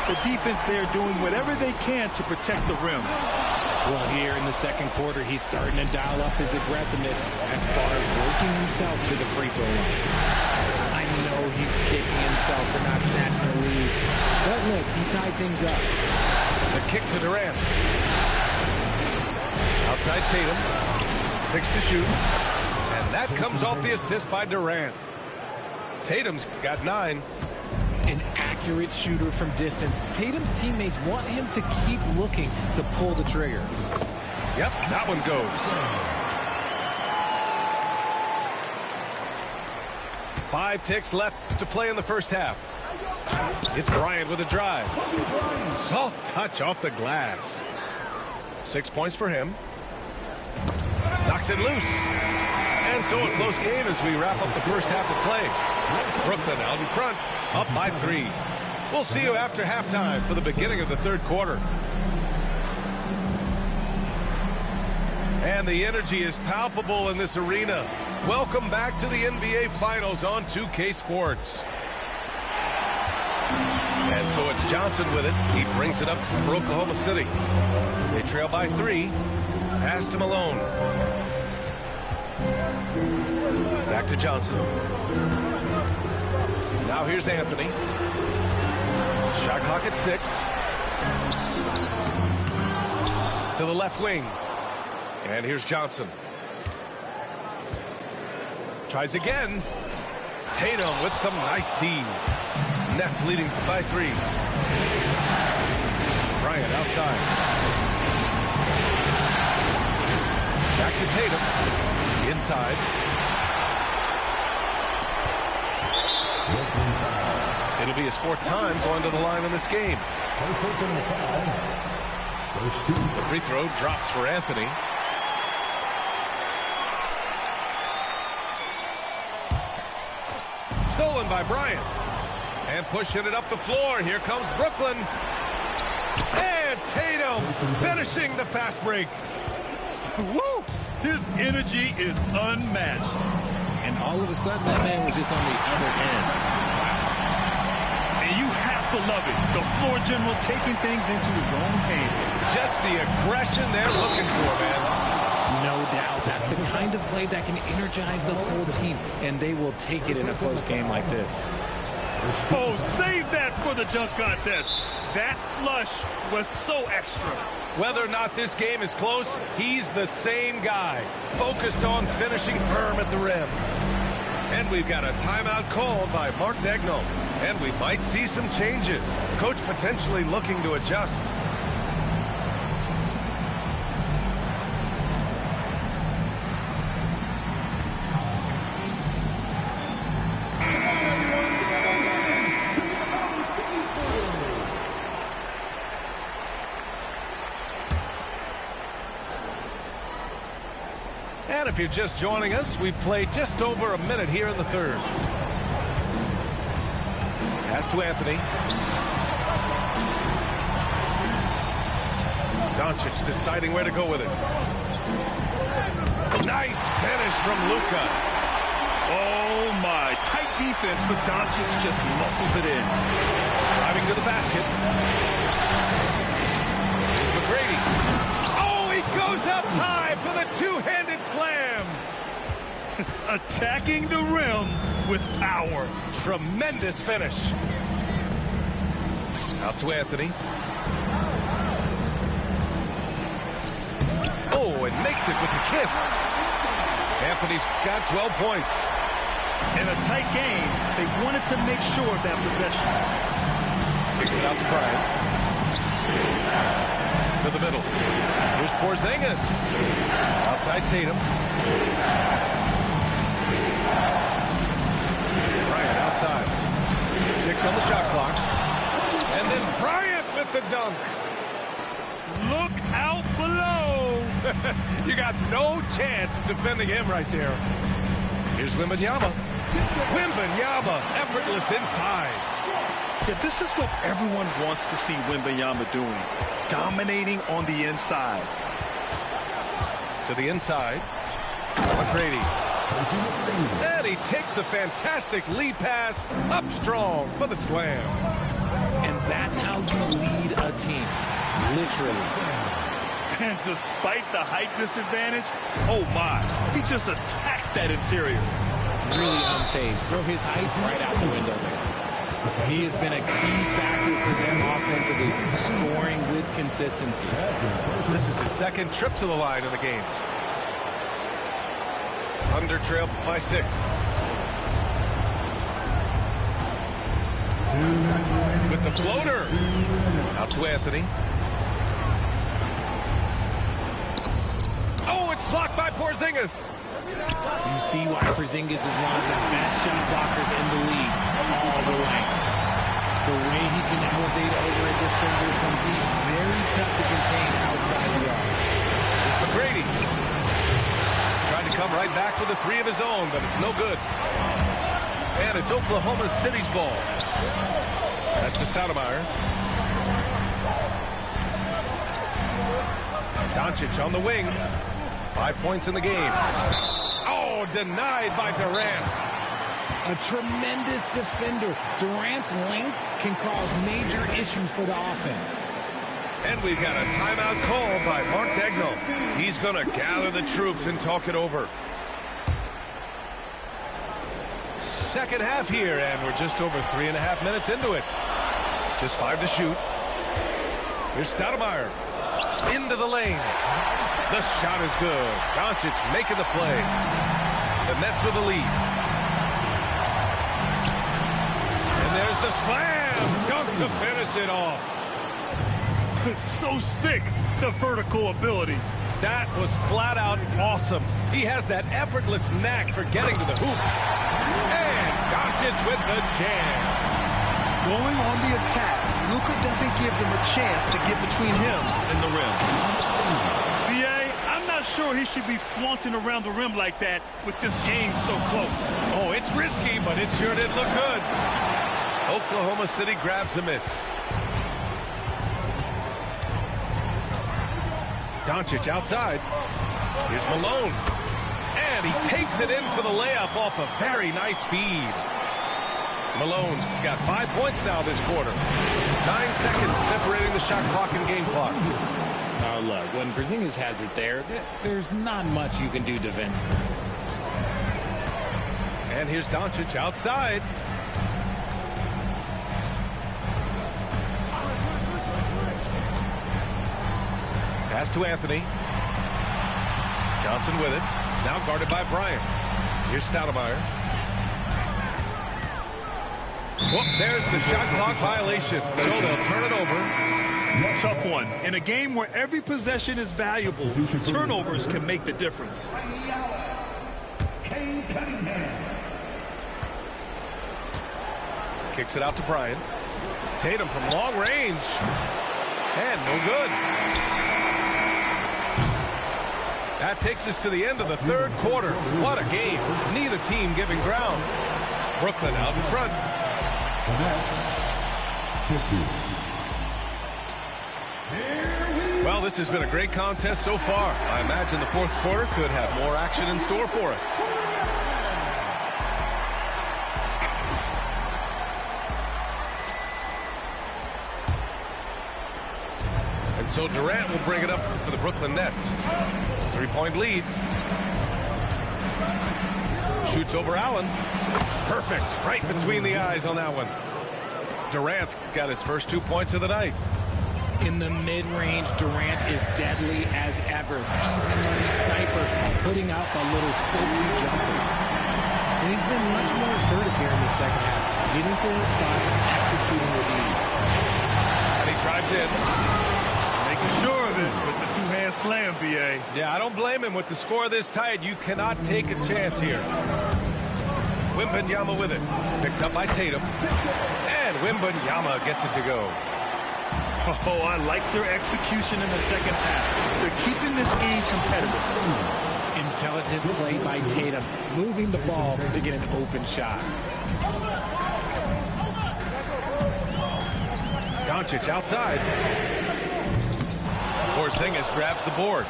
The defense there doing whatever they can to protect the rim. Well, here in the second quarter, he's starting to dial up his aggressiveness as far as working himself to the free throw line. I know he's kicking himself for not snatching the lead. But look, he tied things up. The kick to Durant. Outside Tatum. 6 to shoot. And that comes off the assist by Durant. Tatum's got 9. An accurate shooter from distance. Tatum's teammates want him to keep looking to pull the trigger. Yep, that one goes. 5 ticks left to play in the first half. It's Bryant with a drive. Soft touch off the glass. 6 points for him. Knocks it loose. And so a close game as we wrap up the first half of play. Brooklyn out in front, up by 3. We'll see you after halftime for the beginning of the third quarter. And the energy is palpable in this arena. Welcome back to the NBA Finals on 2K Sports. And so it's Johnson with it. He brings it up for Oklahoma City. They trail by 3. Pass to Malone. Back to Johnson. Now here's Anthony. Shot clock at 6. To the left wing. And here's Johnson. Tries again. Tatum with some nice D. Nets leading by 3. Bryant outside. Back to Tatum. Inside. It'll be his 4th time going to the line in this game. The free throw drops for Anthony. Stolen by Bryant. And pushing it up the floor. Here comes Brooklyn. And Tatum finishing the fast break. Woo! His energy is unmatched. And all of a sudden, that man was just on the other end. And you have to love it. The floor general taking things into his own hands. Just the aggression they're looking for, man. No doubt. That's the kind of play that can energize the whole team. And they will take it in a close game like this. Oh, save that for the dunk contest. That flush was so extra. Whether or not this game is close, he's the same guy, focused on finishing firm at the rim. And we've got a timeout called by Mark Daigneault. And we might see some changes. Coach potentially looking to adjust. And if you're just joining us, we've played just over a minute here in the 3rd. Pass to Anthony. Doncic deciding where to go with it. Nice finish from Luka. Oh, my. Tight defense, but Doncic just muscled it in. Driving to the basket. Here's McGrady. Oh, he goes up high for the two-handed slam. Attacking the rim with power. Tremendous finish. Out to Anthony. Oh, and makes it with the kiss. Anthony's got 12 points. In a tight game, they wanted to make sure of that possession. Kicks it out to Bryant. To the middle. Here's Porzingis. Outside Tatum. Bryant outside. 6 on the shot clock. And then Bryant with the dunk. Look out below. You got no chance of defending him right there. Here's Wembanyama. Wembanyama, effortless inside. Yeah, this is what everyone wants to see Wembanyama doing. Dominating on the inside. To the inside. McGrady. And he takes the fantastic lead pass up strong for the slam. And that's how you lead a team. Literally. And despite the height disadvantage, oh my, he just attacks that interior. Really unfazed. Throw his height right out the window there. He has been a key factor for them offensively, scoring with consistency. This is his 2nd trip to the line in the game. Thunder trail by 6. With the floater. Out to Anthony. Oh, it's blocked by Porzingis. You see why Porzingis is one of the best shot blockers in the league all the way. The way he can elevate over a defender from deep, very tough to contain outside the arc. It's McGrady. Trying to come right back with a 3 of his own, but it's no good. And it's Oklahoma City's ball. That's to Stoudemire. Doncic on the wing. 5 points in the game. Oh, denied by Durant. A tremendous defender. Durant's length can cause major issues for the offense. And we've got a timeout called by Mark Daigneault. He's going to gather the troops and talk it over. Second half here, and we're just over 3.5 minutes into it. Just 5 to shoot. Here's Stoudemire. Into the lane. The shot is good. Doncic making the play. The Nets with the lead. And there's the slam. Dunk to finish it off. So sick, the vertical ability. That was flat out awesome. He has that effortless knack for getting to the hoop. And Doncic with the jam. Going on the attack, Luka doesn't give them a chance to get between him and the rim. B.A., I'm not sure he should be flaunting around the rim like that with this game so close. Oh, it's risky, but it sure did look good. Oklahoma City grabs a miss. Doncic outside. Here's Malone. And he takes it in for the layup off a very nice feed. Malone's got 5 points now this quarter. 9 seconds separating the shot clock and game clock. Oh, look, when Porzingis has it there's not much you can do defensively. And here's Doncic outside. Pass to Anthony. Johnson with it. Now guarded by Bryant. Here's Stoudemire. Whoop, there's the shot clock violation. So they'll turn it over. Tough one. In a game where every possession is valuable, turnovers can make the difference. Kicks it out to Bryant. Tatum from long range. And no good. That takes us to the end of the third quarter. What a game. Neither team giving ground. Brooklyn out in front. Well, this has been a great contest so far. I imagine the fourth quarter could have more action in store for us. And so Durant will bring it up for the Brooklyn Nets. 3-point lead. Shoots over Allen. Perfect. Right between the eyes on that one. Durant's got his first 2 points of the night. In the mid-range, Durant is deadly as ever. Easy money sniper, putting out the little silky jumper. And he's been much more assertive here in the second half, getting to his spots, executing with ease. And he drives in. Making sure of it with the two-hand slam, B.A. Yeah, I don't blame him. With the score this tight, you cannot take a chance here. Wembanyama with it. Picked up by Tatum. And Wembanyama gets it to go. Oh, I like their execution in the second half. They're keeping this game competitive. Intelligent play by Tatum, moving the ball to get an open shot. Doncic outside. Porzingis grabs the board.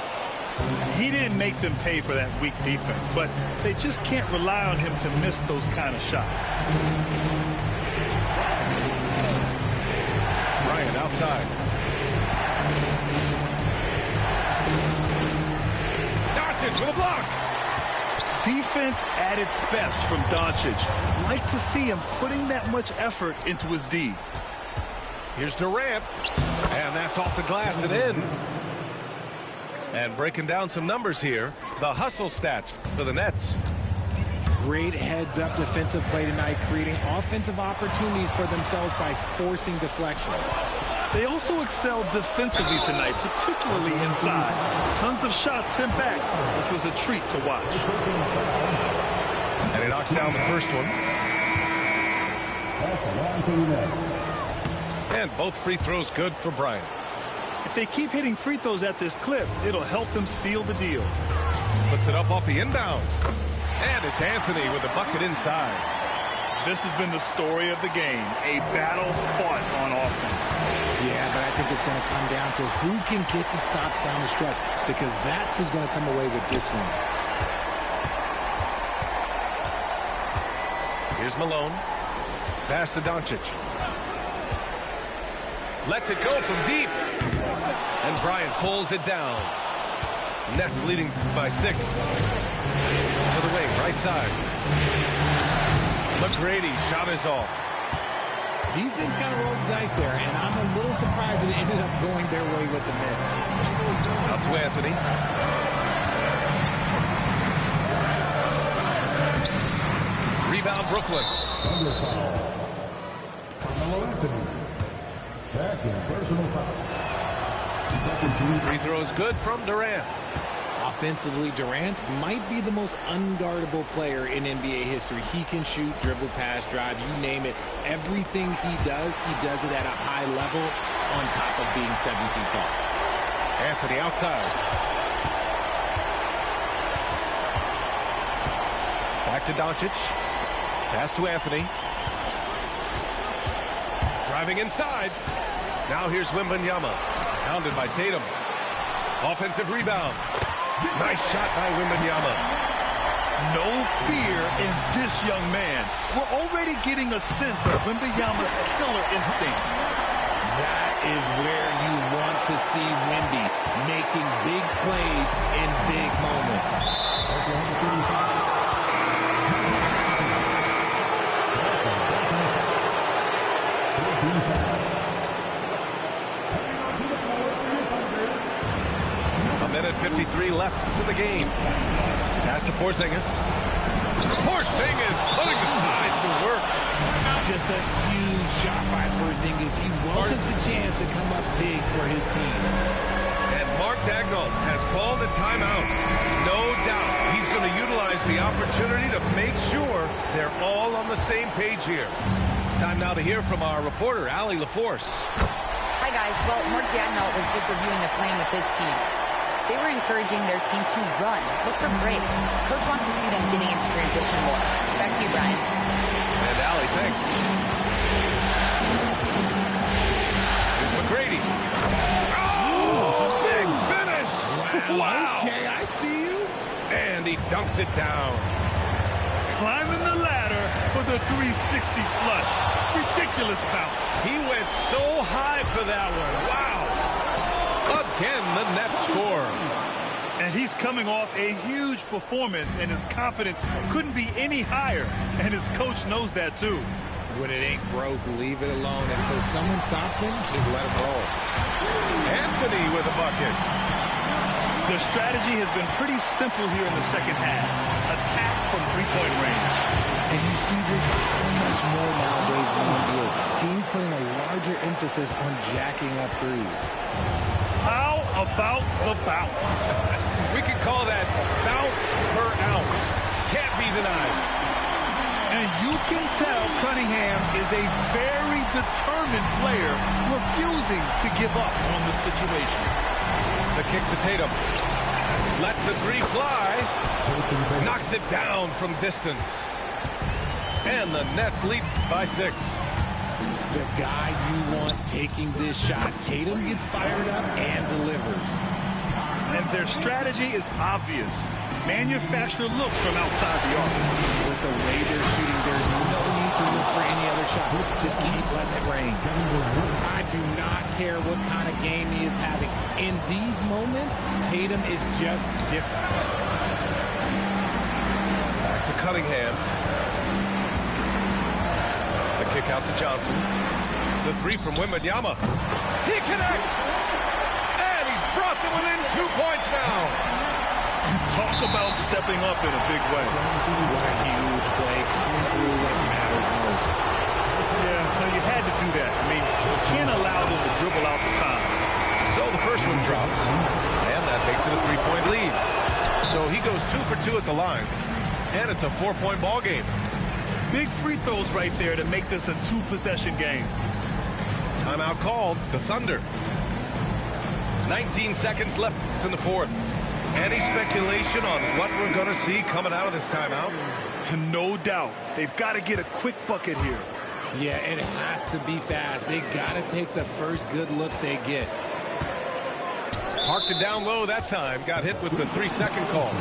He didn't make them pay for that weak defense, but they just can't rely on him to miss those kind of shots. Bryant outside. Doncic with a block. Defense at its best from Doncic. Like to see him putting that much effort into his D. Here's Durant. And that's off the glass and in. And breaking down some numbers here, the hustle stats for the Nets. Great heads-up defensive play tonight, creating offensive opportunities for themselves by forcing deflections. They also excelled defensively tonight, particularly inside. Tons of shots sent back, which was a treat to watch. And he knocks down the first one. And both free throws good for Bryant. If they keep hitting free throws at this clip, it'll help them seal the deal. Puts it up off the inbound. And it's Anthony with the bucket inside. This has been the story of the game, a battle fought on offense. Yeah, but I think it's going to come down to who can get the stops down the stretch, because that's who's going to come away with this one. Here's Malone. Pass to Doncic. Lets it go from deep. And Bryant pulls it down. Nets leading by 6. To the wing, right side. McGrady shot is off. Defense kind of rolled the dice there, and I'm a little surprised it ended up going their way with the miss. Out to Anthony. Rebound Brooklyn. Under foul. Carmelo Anthony. Second personal foul. Second team. Free throw is good from Durant. Offensively, Durant might be the most unguardable player in NBA history. He can shoot, dribble, pass, drive, you name it. Everything he does it at a high level on top of being 7 feet tall. Anthony outside. Back to Doncic. Pass to Anthony. Driving inside. Now here's Wembanyama. Pounded by Tatum. Offensive rebound. Nice shot by Wembanyama. No fear in this young man. We're already getting a sense of Wembanyama's killer instinct. That is where you want to see Wemby, making big plays in big moments. A minute 53 left to the game. Pass to Porzingis. Porzingis putting the size to work. Just a huge shot by Porzingis. He welcomes the chance to come up big for his team. And Mark Daigneault has called a timeout. No doubt he's going to utilize the opportunity to make sure they're all on the same page here. Time now to hear from our reporter, Allie LaForce. Hi, guys. Well, Mark Daigneault was just reviewing the plan with his team. They were encouraging their team to run, look for breaks. Coach wants to see them getting into transition more. Back to you, Brian. And Allie, thanks. Here's McGrady. Oh, big finish. Wow. Okay, I see you. And he dunks it down. Climbing the ladder for the 360 flush. Ridiculous bounce. He went so high for that one. Wow. Again, the net score. And he's coming off a huge performance, and his confidence couldn't be any higher. And his coach knows that, too. When it ain't broke, leave it alone. Until someone stops him, just let him roll. Anthony with a bucket. Their strategy has been pretty simple here in the second half. Attack from three-point range. And you see this so much more nowadays in the NBA. Teams putting a larger emphasis on jacking up threes. How about the bounce? We could call that bounce per ounce. Can't be denied. And you can tell Cunningham is a very determined player, refusing to give up on the situation. The kick to Tatum. Lets the three fly. Knocks it down from distance. And the Nets lead by 6. The guy you want taking this shot. Tatum gets fired up and delivers. And their strategy is obvious. Manufacture looks from outside the arc. With the way they're shooting, there's no need to look for any other shot. Just keep letting it rain. I do not care what kind of game he is having. In these moments, Tatum is just different. Back to Cunningham. The kick out to Johnson. The three from Wembanyama. He connects! And he's brought them within 2 points now. Talk about stepping up in a big way. What a huge play coming through when it matters most. Yeah, no, you had to do that. I mean, you can't allow them to dribble out the time. So the first one drops, and that makes it a 3-point lead. So he goes 2 for 2 at the line, and it's a 4-point ball game. Big free throws right there to make this a 2-possession game. Timeout called, the Thunder. 19 seconds left in the fourth. Any speculation on what we're going to see coming out of this timeout? No doubt. They've got to get a quick bucket here. Yeah, it has to be fast. They got to take the first good look they get. Parked it down low that time. Got hit with the 3-second call.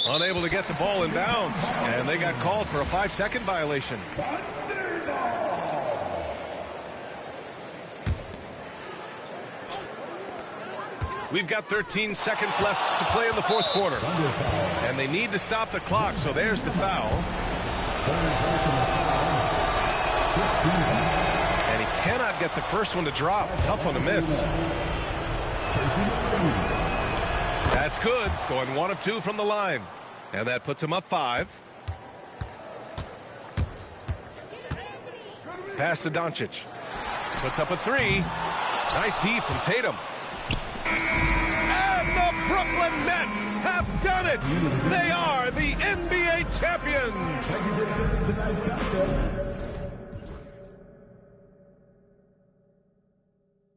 Unable to get the ball in bounds, and they got called for a 5-second violation. We've got 13 seconds left to play in the fourth quarter, and they need to stop the clock, so there's the foul. And he cannot get the first one to drop. Tough one to miss. That's good. Going 1 of 2 from the line. And that puts him up 5. Pass to Doncic. Puts up a three. Nice D from Tatum. And the Brooklyn Nets have done it. They are the NBA champions.